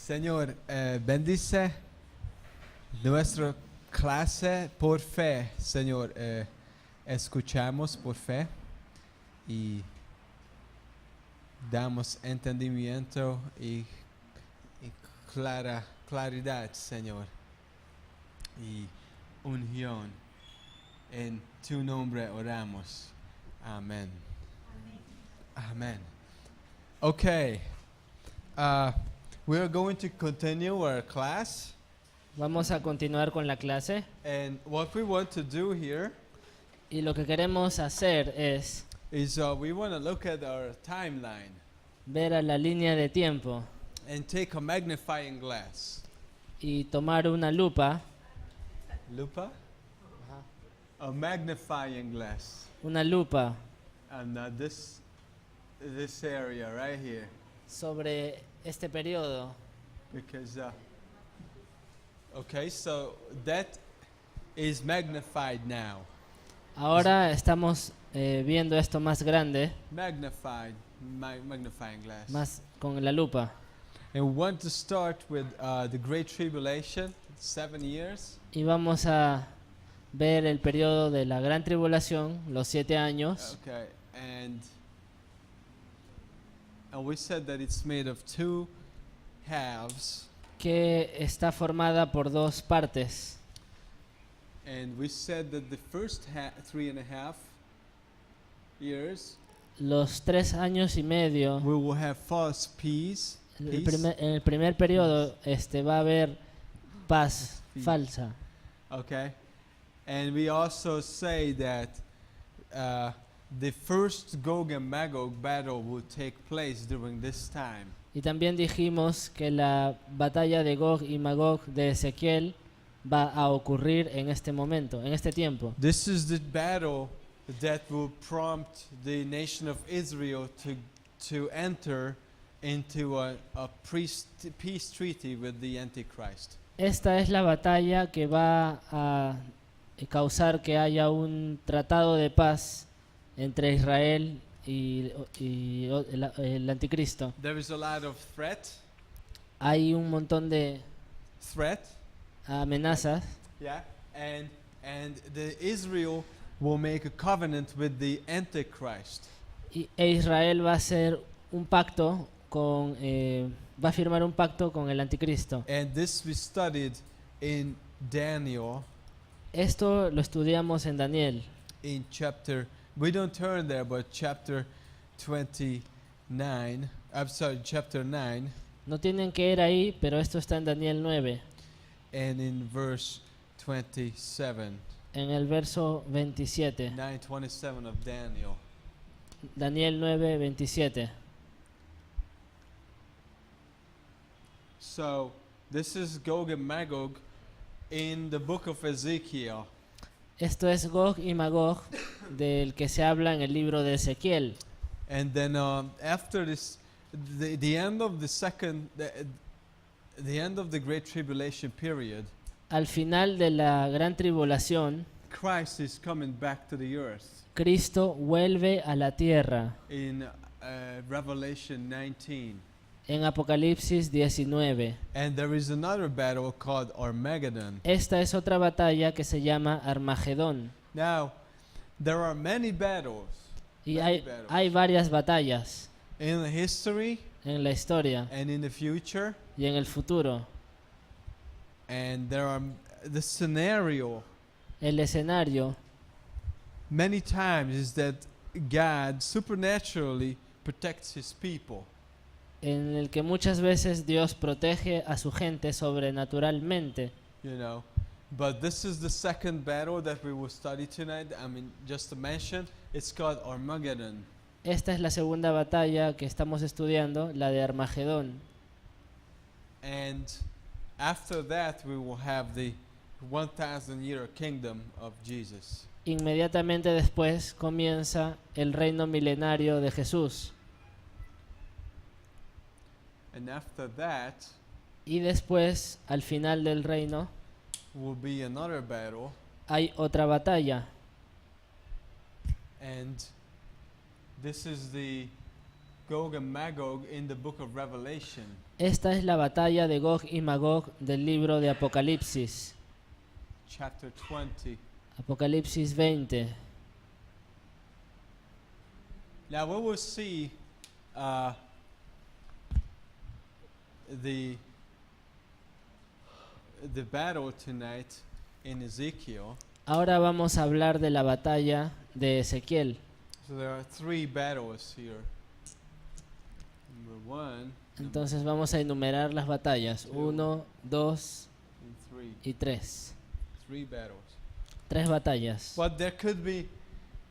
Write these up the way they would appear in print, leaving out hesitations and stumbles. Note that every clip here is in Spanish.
Señor, bendice nuestra clase por fe, Señor. Escuchamos por fe y damos entendimiento y claridad, Señor, y unión. En tu nombre oramos. Amén. Amen. Okay. We are going to continue our class. Vamos a continuar con la clase And what we want to do here y lo que queremos hacer es is we want to look at our timeline ver a la línea de tiempo and take a magnifying glass. y tomar una lupa, Lupa? A magnifying glass. una lupa And this area right here. sobre este periodo. Because, okay, so that is magnified now. Ahora estamos viendo esto más grande, Magnified, magnifying glass. más con la lupa. And we want to start with the Great Tribulation, 7 years. Y vamos a ver el periodo de la Gran Tribulación, los 7 años. Okay, and we said that it's made of 2 halves. Que está formada por dos partes. And we said that the first 3.5 years Los 3 años y medio, we will have false peace. en el primer periodo va a haber paz falsa. Okay, and we also say that the first Gog and Magog battle will take place during this time. Y también dijimos que la batalla de Gog y Magog de Ezequiel va a ocurrir en este momento, en este tiempo. This is the battle that will prompt the nation of Israel to enter into a peace treaty with the Antichrist. Esta es la batalla que va a causar que haya un tratado de paz entre Israel y el anticristo. There is a lot of Hay un montón de threat, amenazas yeah, and the Israel will make a covenant with the Antichrist. e Israel va a hacer un pacto con va a firmar un pacto con el anticristo. And this we studied in Daniel Esto lo estudiamos en Daniel. in chapter, we don't turn there, but chapter 29, I'm sorry, chapter 9, No tienen que ir ahí, pero esto está en Daniel 9, and in verse 27, en el verso 27. 9:27 of Daniel. Daniel 9, 27. So, this is Gog and Magog in the book of Ezekiel. Esto es Gog y Magog, del que se habla en el libro de Ezequiel. And then after this, the end of the end of the Great Tribulation period, Al final de la Gran Tribulación, Christ is coming back to the earth. Cristo vuelve a la tierra. In Revelation 19. En Apocalipsis 19. And there is another battle called Armageddon. Esta es otra batalla que se llama Armagedón. Now, there are many battles Y hay varias batallas in the history en la historia and in the future. y en el futuro. And there are the scenario El escenario many times is that God supernaturally protects his people. en el que muchas veces Dios protege a su gente sobrenaturalmente. You know, but this is the second battle that we will study tonight. I mean, just to mention, it's called Armageddon. Esta es la segunda batalla que estamos estudiando, la de Armagedón. And after that, we will have the 1,000-year kingdom of Jesus. Inmediatamente después comienza el reino milenario de Jesús. And after that, Y después, al final del reino, will be another battle. hay otra batalla. And this is the Gog and Magog in the book of Revelation. Esta es la batalla de Gog y Magog del libro de Apocalipsis. Chapter 20. Apocalipsis 20. Now we will see the battle tonight in Ezekiel. Ahora vamos a hablar de la batalla de Ezequiel. So there are 3 battles here. Number 1 Entonces vamos a enumerar las batallas. 1, 2 and 3. y 3. 3 battles. 3 batallas. But there could be,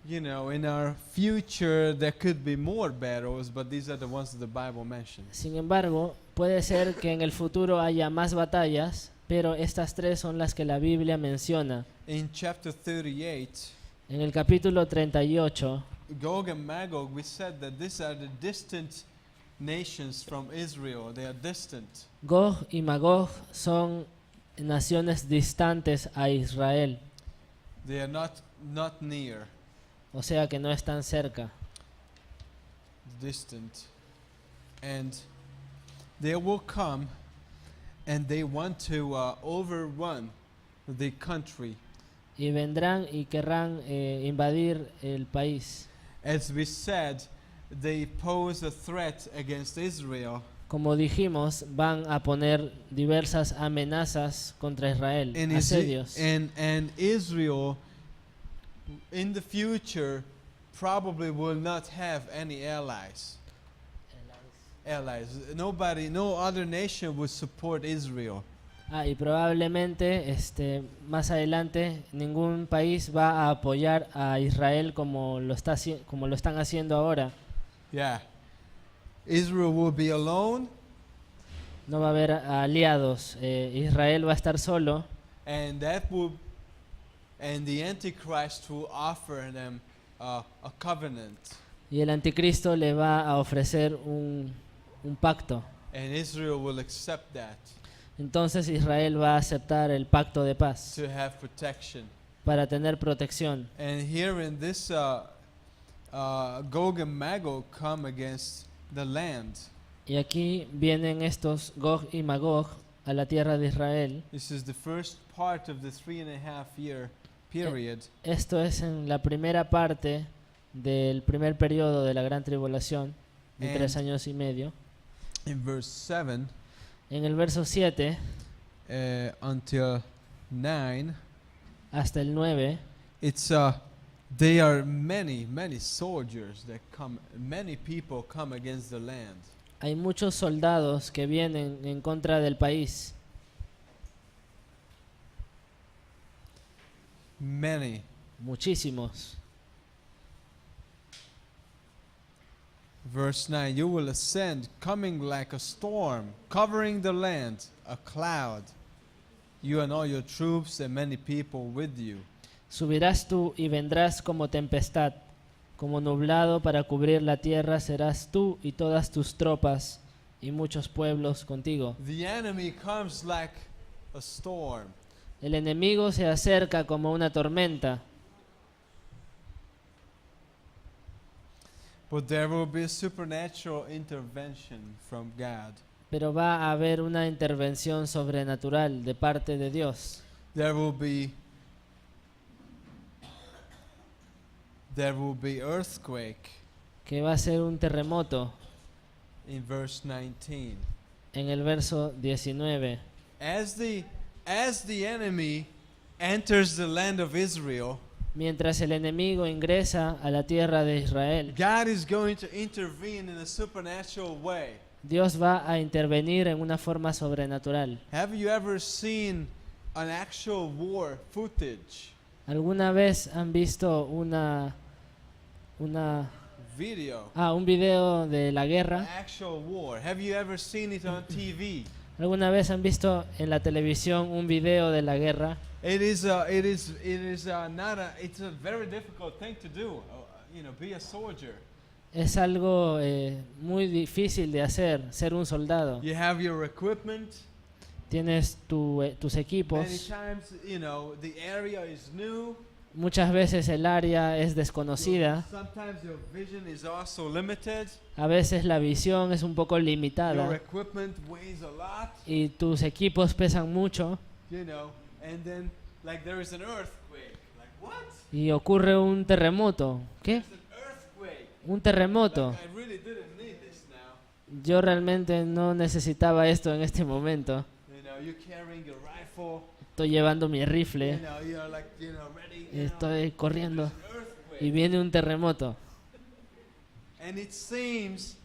in our future, there could be more battles, but these are the ones that the Bible mentions. Sin embargo, puede ser que en el futuro haya más batallas, pero estas 3 son las que la Biblia menciona. In chapter 38, En el capítulo 38, Gog and Magog, we said that these are the distant nations from Israel. They are distant. Gog y Magog son naciones distantes a Israel, They are not near, o sea que no están cerca. distant. And they will come and they want to overrun the country. Y vendrán y querrán invadir el país. As we said, they pose a threat against Israel. Como dijimos, van a poner diversas amenazas contra Israel, And, asedios. and Israel in the future probably will not have any allies. Nobody, no other nation would support Israel. Y probablemente más adelante ningún país va a apoyar a Israel como lo están haciendo ahora. Yeah. Israel will be alone, No va a haber aliados. Israel va a estar solo and the Antichrist will offer them a covenant, y el anticristo le va a ofrecer un pacto. and Israel will accept that Entonces Israel va a aceptar el pacto de paz to have protection. para tener protección. And here in this, Gog and Magog come against the land. Y aquí vienen estos Gog y Magog a la tierra de Israel. This is the first part of the 3.5-year period. Esto es en la primera parte del primer periodo de la gran tribulación, de And- 3 años y medio. In verse 7 En el verso 7 until 9, hasta el 9, it's they are many soldiers that come, many people come against the land. hay muchos soldados que vienen en contra del país. Many. Muchísimos. Verse 9, you will ascend, coming like a storm, covering the land, a cloud, you and all your troops and many people with you. Subirás tú y vendrás como tempestad, como nublado para cubrir la tierra serás tú y todas tus tropas y muchos pueblos contigo. The enemy comes like a storm. El enemigo se acerca como una tormenta, But there will be a supernatural intervention from God. pero va a haber una intervención sobrenatural de parte de Dios. There will be earthquake Que va a ser un terremoto in verse 19. en el verso 19. As the enemy enters the land of Israel, Mientras el enemigo ingresa a la tierra de Israel, God is going to intervene in a supernatural way. Dios va a intervenir en una forma sobrenatural. Have you ever seen an actual war footage? ¿Alguna vez han visto un video de la guerra? Actual war. Have you ever seen it on TV? ¿Alguna vez han visto en la televisión un video de la guerra? It's a very difficult thing to do. Be a soldier. Es algo muy difícil de hacer, ser un soldado. You have your equipment. Tienes tus Many equipos times, the area is new. Muchas veces el área es desconocida, Sometimes your vision is also limited. a veces la visión es un poco Your limitada equipment weighs a lot, y tus equipos pesan mucho you know, and then like there is an earthquake. Like what? y ocurre un terremoto. ¿Qué? There's an earthquake. Un terremoto. Like, I really didn't need this now. Yo realmente no necesitaba esto en este momento. You know, you're carrying your rifle. Estoy llevando mi You rifle, know, you're like, ready. You estoy know, corriendo there's an earthquake. y viene un terremoto. And it seems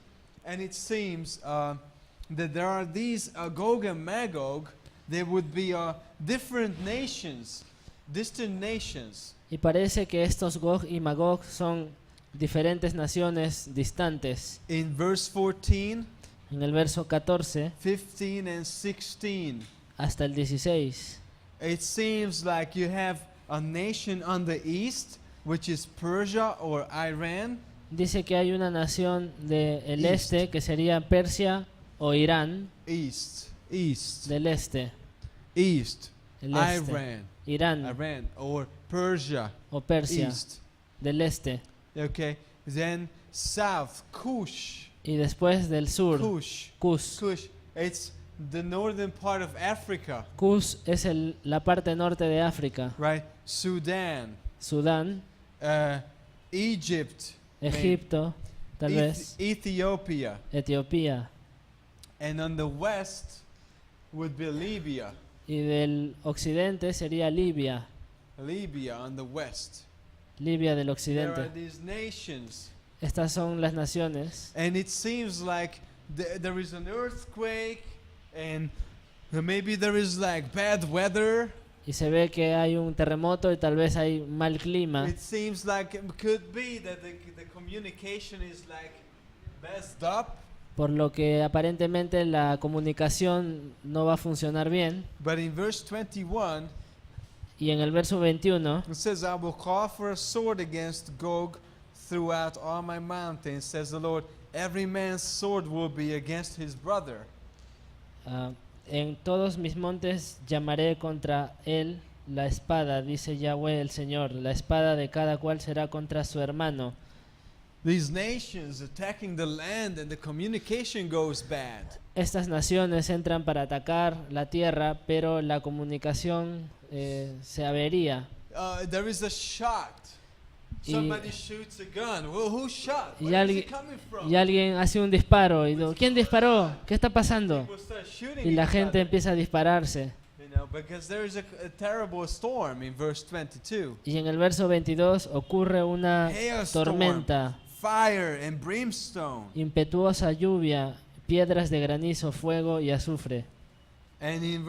that there are these Gog and Magog. There would be different nations, distant nations. Y parece que estos Gog y Magog son diferentes naciones distantes. In verse 14, En el verso 14 15, and 16, hasta el 16. it seems like you have a nation on the east, which is Persia or Iran, Dice que hay una nación del East. este que sería Persia o Irán east, del este. east, El este. Iran, Irán or Persia, o Persia east. del este. Okay, then south, Kush, Y después del sur, Kush, Cus. Kush. It's the northern part of Africa, Cus es la parte norte de África. right? Sudan, Sudán, Egypt, Egipto, tal vez Ethiopia, Etiopía. and on the west would be Libya. Y del occidente sería Libia. Libya on the west. Libia del There are occidente. these nations, Estas son las naciones. and it seems like there is an earthquake, and maybe there is like bad weather. Y se ve que hay un terremoto y tal vez hay mal clima. It seems like it could be that the communication is like messed up. Por lo que aparentemente la comunicación no va a funcionar bien. But in verse 21, Y en el verso 21 it says, I will call for a sword against Gog throughout all my mountains, says the Lord. Every man's sword will be against his brother. en todos mis montes llamaré contra él la espada, dice Yahweh el Señor. La espada de cada cual será contra su hermano. These nations attacking the land, and the communication goes bad. Estas naciones entran para atacar la tierra, pero la comunicación se avería. There is a shot. Y- Somebody shoots a gun. Well, who shot? Y, Where is it alguien, coming from? y alguien hace un disparo y digo, ¿quién disparó? ¿Qué está pasando? People start shooting Y la each gente other, empieza a dispararse. because there is a terrible storm in verse 22. Y en el verso 22 ocurre una Hailstorm, tormenta, fire and brimstone. impetuosa lluvia, piedras de granizo, fuego y azufre. And in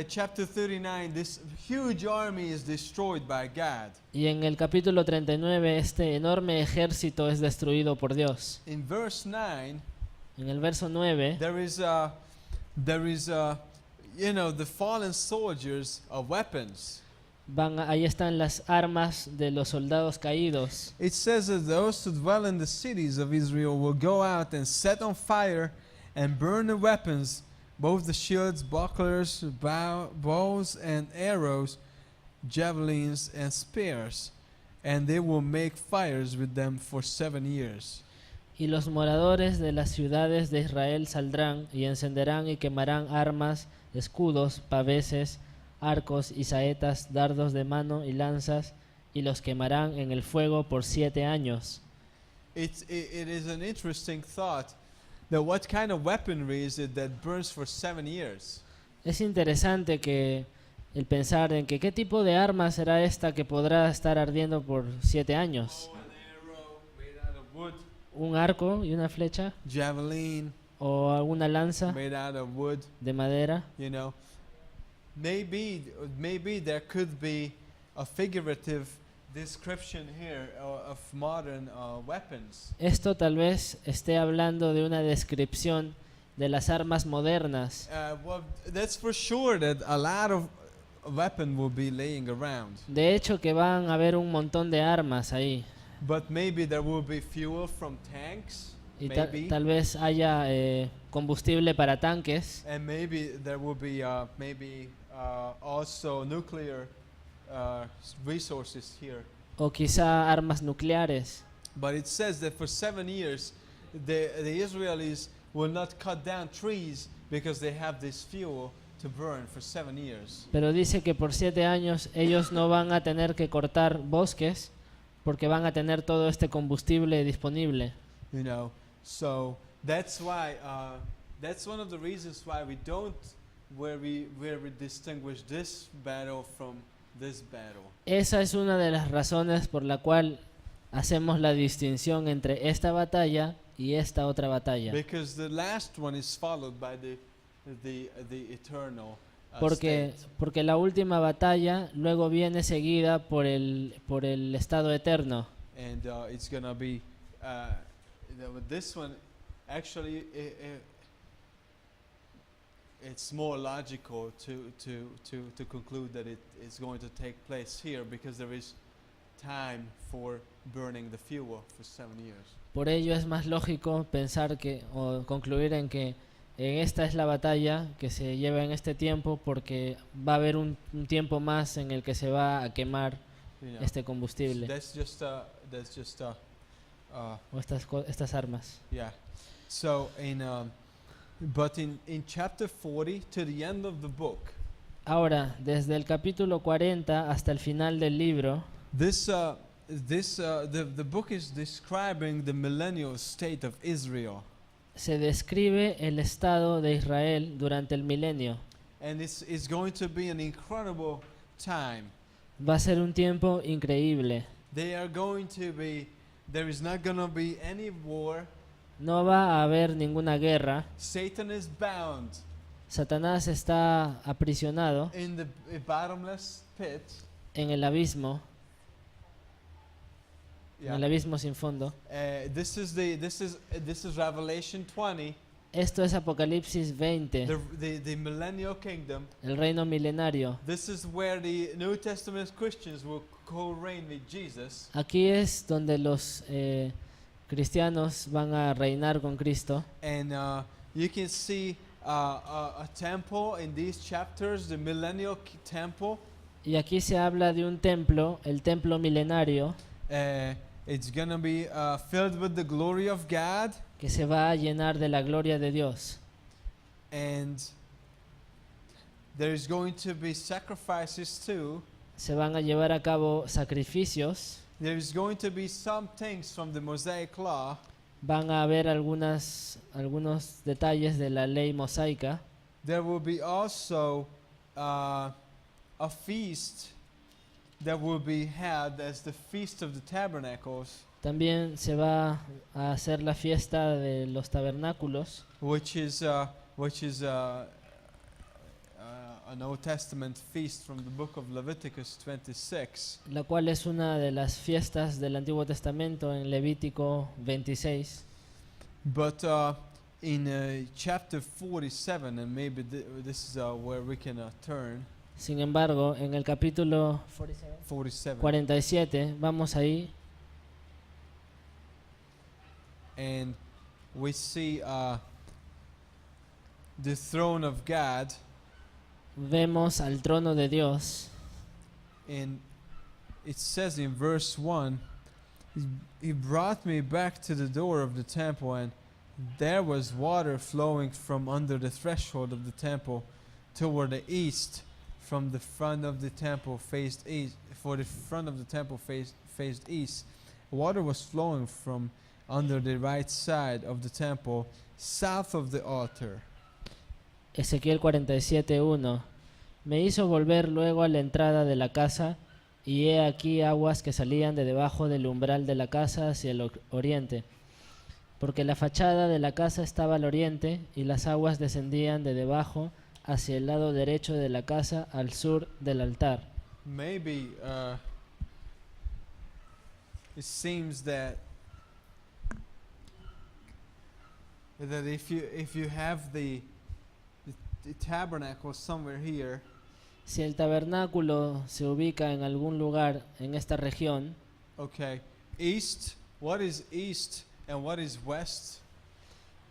chapter 39, this huge army is destroyed by God. Y en el capítulo 39 este enorme ejército es destruido por Dios. In verse 9, En el verso 9 there is the fallen soldiers of weapons. ahí están las armas de los soldados caídos. It says that those who dwell in the cities of Israel will go out and set on fire and burn the weapons, both the shields, bucklers, bows and arrows, javelins and spears, and they will make fires with them for 7 years. Y los moradores de las ciudades de Israel saldrán y encenderán y quemarán armas, escudos, paveses, arcos y saetas, dardos de mano y lanzas, y los quemarán en el fuego por 7 años. It is an interesting thought that what kind of weaponry is it that burns for 7 years? Es interesante que el pensar en que qué tipo de arma será esta que podrá estar ardiendo por 7 años. An arrow made out of wood, Un arco y una flecha javelin o alguna lanza made out of wood. de madera. Maybe there could be a figurative description here of modern weapons. Esto tal vez esté hablando de una descripción de las armas modernas. Well, that's for sure that a lot of weapon will be laying around. De hecho que van a haber un montón de armas ahí. But maybe there will be fuel from tanks. Y Maybe. tal vez haya combustible para tanques. And maybe there will be also nuclear resources here. o quizá armas nucleares. But it says that for 7 years, the Israelis will not cut down trees because they have this fuel to burn for 7 years. Pero dice que por 7 años ellos no van a tener que cortar bosques porque van a tener todo este combustible disponible. You know, so that's why that's one of the reasons why we don't where we distinguish this battle from this battle. Esa es una de las razones por la cual hacemos la distinción entre esta batalla y esta otra batalla. Because the last one is followed by the eternal Porque state. la última batalla luego viene seguida por el estado eterno. And it's gonna be this one actually it's more logical to conclude that it is going to take place here because there is time for burning the fuel for 7 years. Por ello es más lógico pensar que o concluir en que esta es la batalla que se lleva en este tiempo porque va a haber un tiempo más en el que se va a quemar You know, este combustible that's just o estas armas. yeah. So but in chapter 40 to the end of the book, Ahora, desde el capítulo 40 hasta el final del libro, the book is describing the millennial state of Israel, se describe el estado de Israel durante el milenio. and it's going to be an incredible time. Va a ser un tiempo increíble. There is not going to be any war. No va a haber ninguna guerra. Satan is bound Satanás está aprisionado in the bottomless pit. en el abismo, en Yeah. el abismo sin fondo. This is Revelation 20, Esto es Apocalipsis 20, the millennial kingdom. el reino milenario. This is where the New Testament Christians will co-reign with Jesus. Aquí es donde los cristianos van a reinar con Cristo. And you can see a temple in these chapters, the millennial temple. Y aquí se habla de un templo, el templo milenario, It's going to be filled with the glory of God. que se va a llenar de la gloria de Dios. And there's going to be sacrifices too. Se van a llevar a cabo sacrificios. There's going to be some things from the Mosaic law. Van a haber algunos detalles de la ley mosaica. There will be also a feast that will be had as the Feast of the Tabernacles, También se va a hacer la fiesta de los tabernáculos, which is an Old Testament feast from the book of Leviticus 26. la cual es una de las fiestas del Antiguo Testamento en Levítico 26. But in chapter 47, and maybe this is where we can turn, Sin embargo, en el capítulo 47, 47, vamos ahí, and we see the throne of God, vemos al trono de Dios. and it says in verse 1, he brought me back to the door of the temple, and there was water flowing from under the threshold of the temple toward the east, from the front of the temple faced east, for the front of the temple faced east. Water was flowing from under the right side of the temple, south of the altar. Ezequiel 47:1. Me hizo volver luego a la entrada de la casa, y he aquí aguas que salían de debajo del umbral de la casa hacia el oriente, porque la fachada de la casa estaba al oriente, y las aguas descendían de debajo hacia el lado derecho de la casa al sur del altar. Maybe it seems that if you have the tabernacle somewhere here, Si el tabernáculo se ubica en algún lugar en esta región, okay, east, what is east and what is west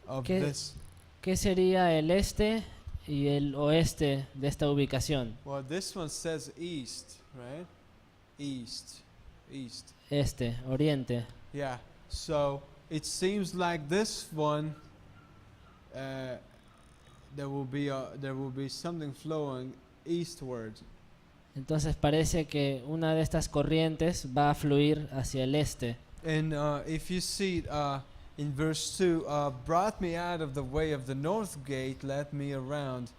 of ¿Qué? this? ¿qué sería el este y el oeste de esta ubicación? Well, this one says east. right? East, east. este, oriente. Yeah. So it seems like this one, uh, there will be something flowing eastward. Entonces parece que una de estas corrientes va a fluir hacia el este. And if you see in verse 2, brought me out of the way of the north gate, led me around.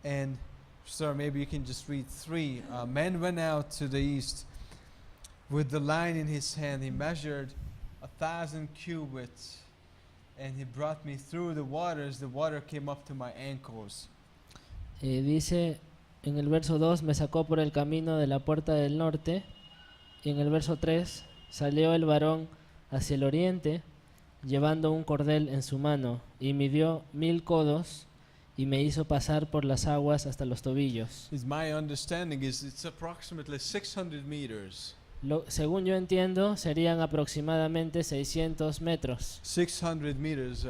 And, sir, maybe you can just read 3. Man went out to the east with the line in his hand. He measured 1,000 cubits, and he brought me through the waters. The water came up to my ankles. Dice en el verso 2, me sacó por el camino de la puerta del norte. Y en el verso 3, salió el varón hacia el oriente, llevando un cordel en su mano, y midió 1000 codos, y me hizo pasar por las aguas hasta los tobillos. My understanding is it's approximately 600 meters. Según yo entiendo, serían aproximadamente 600 metros. 600 meters,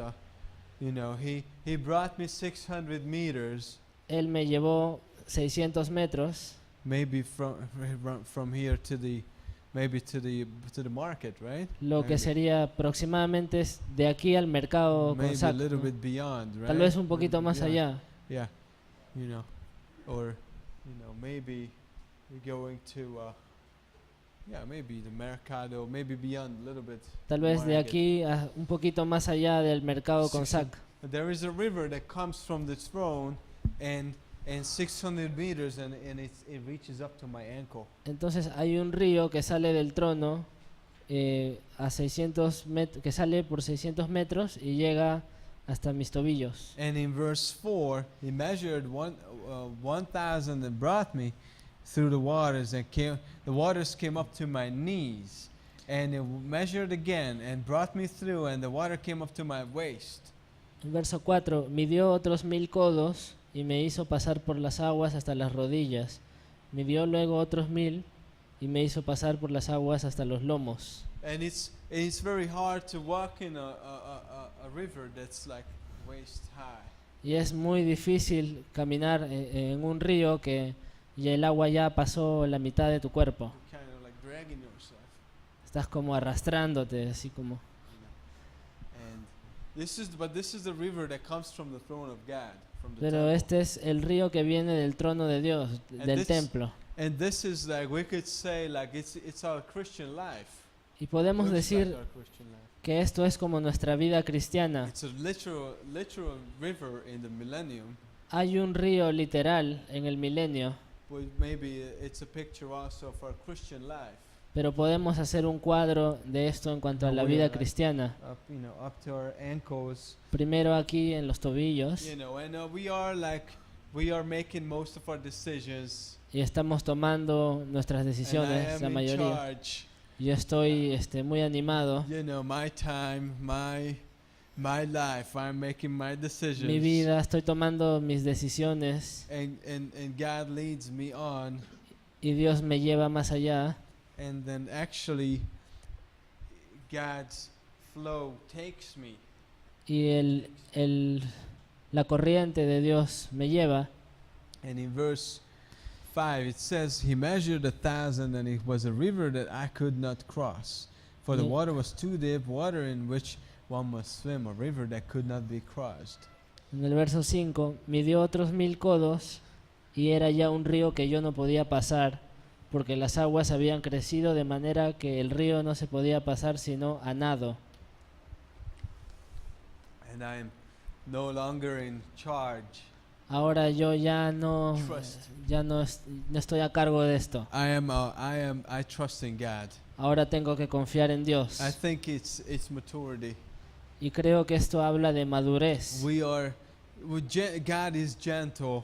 he brought me 600 meters. Él me llevó 600 metros, Maybe from here to the market, right? lo que Maybe. sería aproximadamente de aquí al mercado con Maybe a saco, little ¿no? bit beyond, right? Tal vez un poquito más Yeah, allá. Yeah, or maybe we're going to maybe the mercado, maybe beyond a little bit. Tal vez de market. aquí a un poquito más allá del mercado con sac. There is a river that comes from the throne, and 600 meters, and it reaches up to my ankle. Entonces hay un río que sale del trono a 600 que sale por 600 metros y llega hasta mis tobillos. And in verse 4, he measured 1,000 and brought me through the waters, and the waters came up to my knees. And he measured again and brought me through, and the water came up to my waist. En verso 4, midió otros 1000 codos y me hizo pasar por las aguas hasta las rodillas. Midió luego otros 1000 y me hizo pasar por las aguas hasta los lomos. And it's very hard to walk in a river that's like waist high. Y es muy difícil caminar en un río que y el agua ya pasó la mitad de tu cuerpo. You're kind of like dragging yourself. Estás como arrastrándote, así como. And this is the river that comes from the throne of God, from the Pero temple. este es el río que viene del trono de Dios, del this- templo. And this is like, we could say, like it's our Christian life. Y podemos Looks like decir our Christian life. que esto es como nuestra vida cristiana. It's a literal river in the millennium, Hay un río literal en el milenio, but maybe it's a picture also of our Christian life. pero podemos hacer un cuadro de esto en cuanto a la We are vida like cristiana. up to our ankles, Primero aquí en los tobillos and we are making most of our decisions. y estamos tomando nuestras And I decisiones, am la in mayoría. charge. Yo estoy muy animado. My time, my life. I'm making my decisions. Mi vida, estoy tomando mis decisiones And God leads me on. y Dios me lleva más allá. And then actually, God's flow takes me. Y la corriente de Dios me lleva. And in verse 5, it says, He measured 1,000, and it was a river that I could not cross. For the Yeah. water was too deep, water in which one must swim, a river that could not be crossed. En el verso 5, midió otros 1000 codos y era ya un río que yo no podía pasar, porque las aguas habían crecido de manera que el río no se podía pasar sino a nado. And I am no longer in charge. Ahora yo ya no estoy a cargo de esto. I trust in God. Ahora tengo que confiar en Dios. I think it's maturity. Y creo que esto habla de madurez. God is gentle,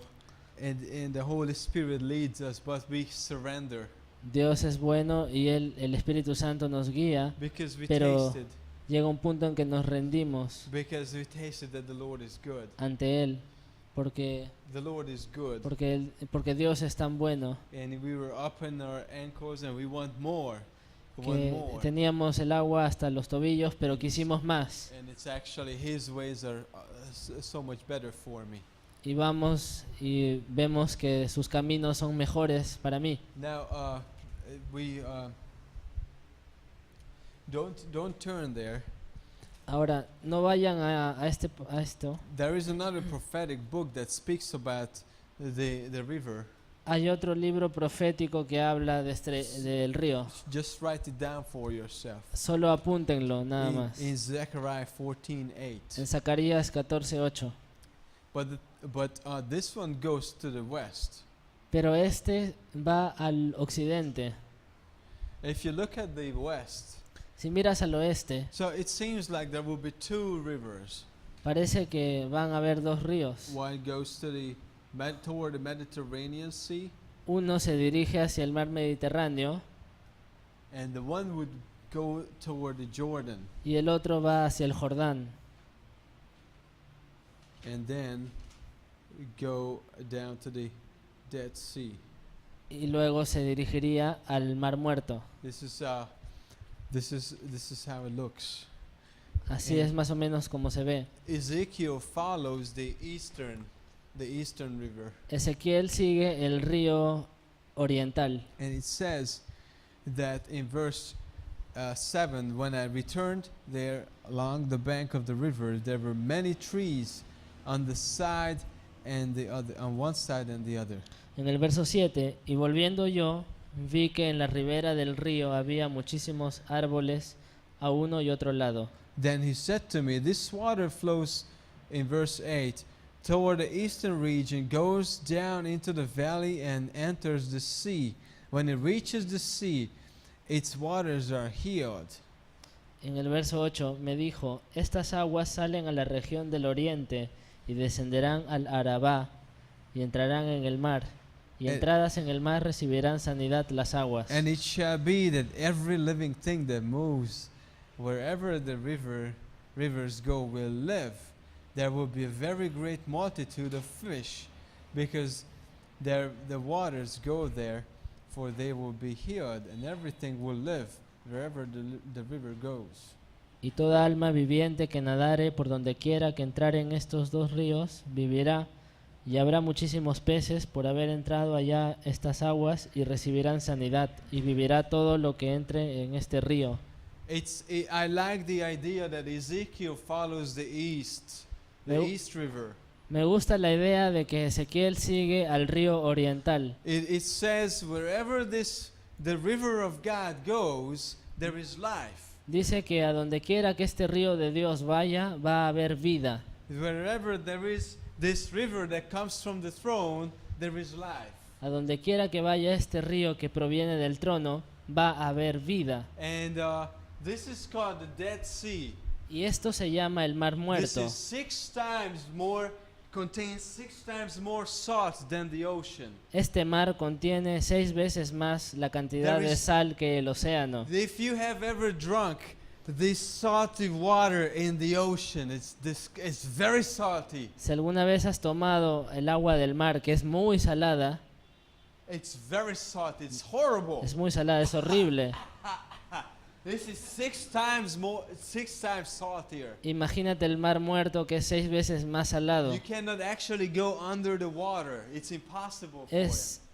and the Holy Spirit leads us, but we surrender Dios es bueno y el Espíritu Santo nos guía. because we Pero tasted llega un punto en que nos rendimos that the Lord is good. ante Él, porque The Lord is good, porque Dios es tan bueno and we were up in our ankles, and we want more. We want que more. teníamos el agua hasta los tobillos, pero quisimos más. And it's actually His ways are so much better for me. y vamos y vemos que sus caminos son mejores para mí. Now, we don't turn there. Ahora, no vayan a esto. There is another prophetic book that speaks about the river. Hay otro libro profético que habla del río. Just write it down for yourself. Solo apúntenlo, nada más. In Zechariah 14:8. En Zacarías 14:8. But this one goes to the west. Pero este va al occidente. If you look at the west, Si miras al oeste, so it seems like there will be two rivers. parece que van a haber dos ríos. One goes to toward the Mediterranean Sea, Uno se dirige hacia el mar Mediterráneo and the one would go toward the Jordan, y el otro va hacia el Jordán. and then go down to the Dead Sea. Y luego se dirigiría al Mar Muerto. This is how it looks. Así es más o menos como se ve. Ezekiel follows the eastern river, Ezequiel sigue el río oriental. and it says that in verse 7, when I returned there along the bank of the river, there were many trees on the side and the other, on one side and the other. En el verso 7, y volviendo yo, vi que en la ribera del río había muchísimos árboles a uno y otro lado. Then he said to me, this water flows, in verse 8, toward the eastern region, goes down into the valley and enters the sea. When it reaches the sea, its waters are healed. En el verso 8 me dijo, estas aguas salen a la región del oriente y descenderán al Arabá y entrarán en el mar. Y entradas en el mar recibirán sanidad las aguas. And it shall be that every living thing that moves, wherever the rivers go, will live. There will be a very great multitude of fish, because the waters go there, for they will be healed, and everything will live wherever the river goes. Y toda alma viviente que nadare por donde quiera que entrare en estos dos ríos, vivirá. Y habrá muchísimos peces por haber entrado allá estas aguas y recibirán sanidad, y vivirá todo lo que entre en este río. I like the idea that Ezekiel follows the east river. Me gusta la idea de que Ezequiel sigue al río oriental. It says wherever the river of God goes, there is life. Dice que a donde quiera que este río de Dios vaya, va a haber vida. Wherever there is this river that comes from the throne, there is life. A donde quiera que vaya este río que proviene del trono, va a haber vida. And this is called the Dead Sea. Y esto se llama el Mar This Muerto. is contains 6 times more salt than the ocean. Este mar contiene 6 veces más la cantidad There de is- sal que el océano. If you have ever drunk this salty water in the ocean, it's very salty. Si alguna vez has tomado el agua del mar, que es muy salada, It's very salty. It's horrible. es muy salada, es horrible. This is 6 times saltier. Imagínate el Mar Muerto, que es 6 veces más salado. You cannot actually go under the water. It's impossible for it.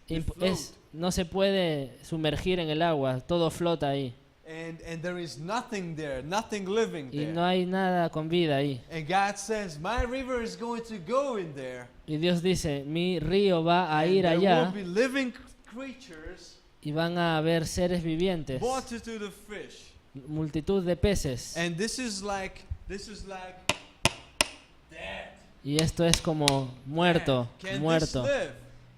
To float. No se puede sumergir en el agua, todo flota ahí. And there is nothing there, nothing living Y there. no hay nada con vida ahí. And God says, my river is going to go in there. Y Dios dice, mi río va a And ir there allá will be living creatures, y van a haber seres vivientes, multitude of fish. multitud de peces. And this is like dead. Y esto es como muerto, Can this muerto. live?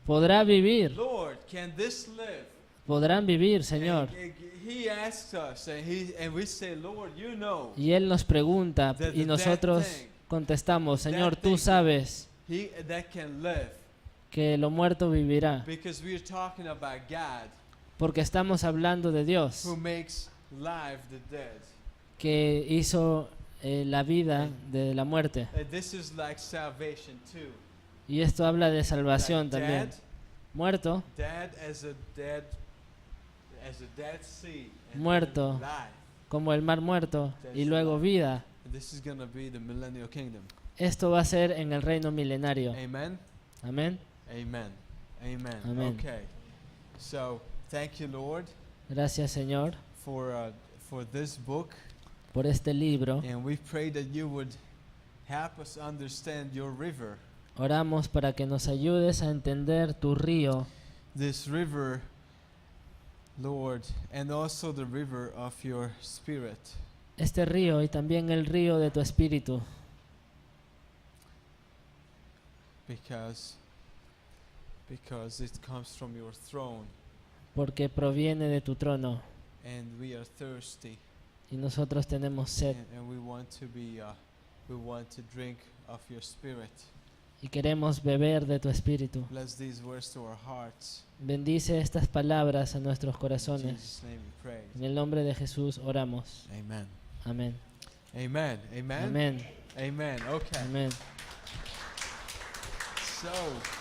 ¿Podrá vivir? Lord, can this live? ¿Podrán vivir, Señor? And he asks us, and we say, Lord, you know. Y Él nos pregunta That y nosotros thing, contestamos, Señor, that tú thing sabes that can live. que lo muerto vivirá, Because we're talking about God porque estamos hablando de Dios, who makes live the dead. que hizo la vida de la muerte. And this is like salvation too. Y esto habla de salvación Like también. Muerto, dead as a dead sea. And Muerto. then life. como el mar muerto, y luego vida. And this is going to be the millennial kingdom. Esto va a ser en el reino milenario. Amen. Amén. Amen. Amen. Amen. Okay. So, thank you, Lord, Gracias, Señor, for this book, por este libro. and we pray that you would help us understand your river. Oramos para que nos ayudes a entender tu río, This river, Lord, and also the river of your Spirit. este río y también el río de tu espíritu, Because it comes from your throne, porque proviene de tu trono and we are thirsty, y nosotros tenemos sed and we want to drink of your Spirit. y queremos beber de tu espíritu. Bless these words to our hearts. Bendice estas palabras a nuestros In corazones. Jesus' name we pray. En el nombre de Jesús oramos. Amen. Amén. Amen. Amen. Amén. Amen. Okay. Amén. So.